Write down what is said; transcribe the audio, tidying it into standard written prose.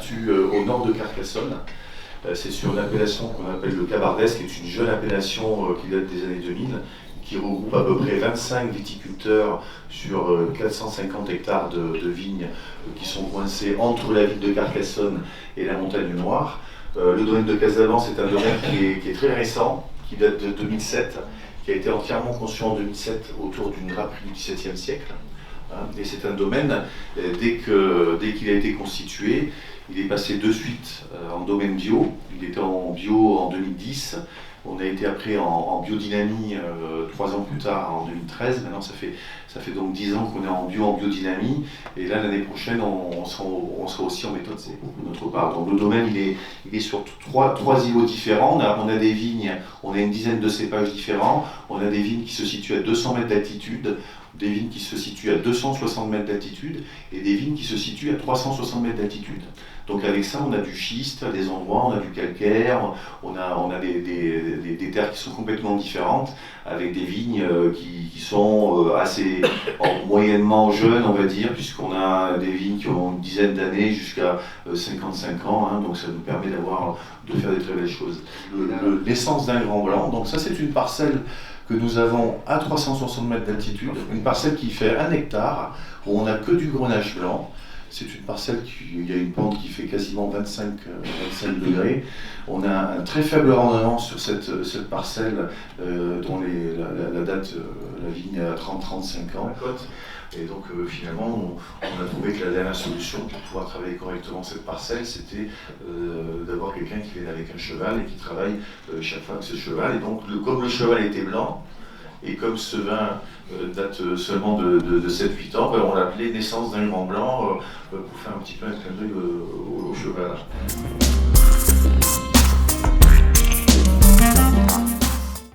situe au nord de Carcassonne. C'est sur une appellation qu'on appelle le Cabardès, qui est une jeune appellation qui date des années 2000, qui regroupe à peu près 25 viticulteurs sur 450 hectares de vignes qui sont coincés entre la ville de Carcassonne et la montagne Noire. Le domaine de Casadevance est un domaine qui est très récent, qui date de 2007, qui a été entièrement conçu en 2007 autour d'une draperie du XVIIe siècle. Et c'est un domaine, dès qu'il a été constitué, il est passé de suite en domaine bio. Il était en bio en 2010. On a été après en biodynamie 3 ans plus tard, en 2013. Maintenant, ça fait donc 10 ans qu'on est en biodynamie. Et là, l'année prochaine, on sera aussi en méthode C, de notre part. Donc le domaine, il est sur trois îlots différents. On a des vignes, on a une dizaine de cépages différents. On a des vignes qui se situent à 200 mètres d'altitude, des vignes qui se situent à 260 mètres d'altitude et des vignes qui se situent à 360 mètres d'altitude. Donc avec ça, on a du schiste à des endroits, on a du calcaire, on a des terres qui sont complètement différentes, avec des vignes qui sont assez moyennement jeunes, on va dire, puisqu'on a des vignes qui ont une dizaine d'années jusqu'à 55 ans, donc ça nous permet de faire des très belles choses. L'essence d'un grand blanc, donc ça c'est une parcelle que nous avons à 360 mètres d'altitude, une parcelle qui fait 1 hectare, où on n'a que du grenache blanc. C'est une parcelle il y a une pente qui fait quasiment 25 degrés. On a un très faible rendement sur cette parcelle dont la date, la vigne a 30-35 ans. Et donc finalement, on a trouvé que la dernière solution pour pouvoir travailler correctement cette parcelle, c'était d'avoir quelqu'un qui vienne avec un cheval et qui travaille chaque fois avec ce cheval. Et donc comme le cheval était blanc, et comme ce vin date seulement de 7-8 ans, on l'a appelé naissance d'un grand blanc pour faire un petit peu un clin d'œil au cheval.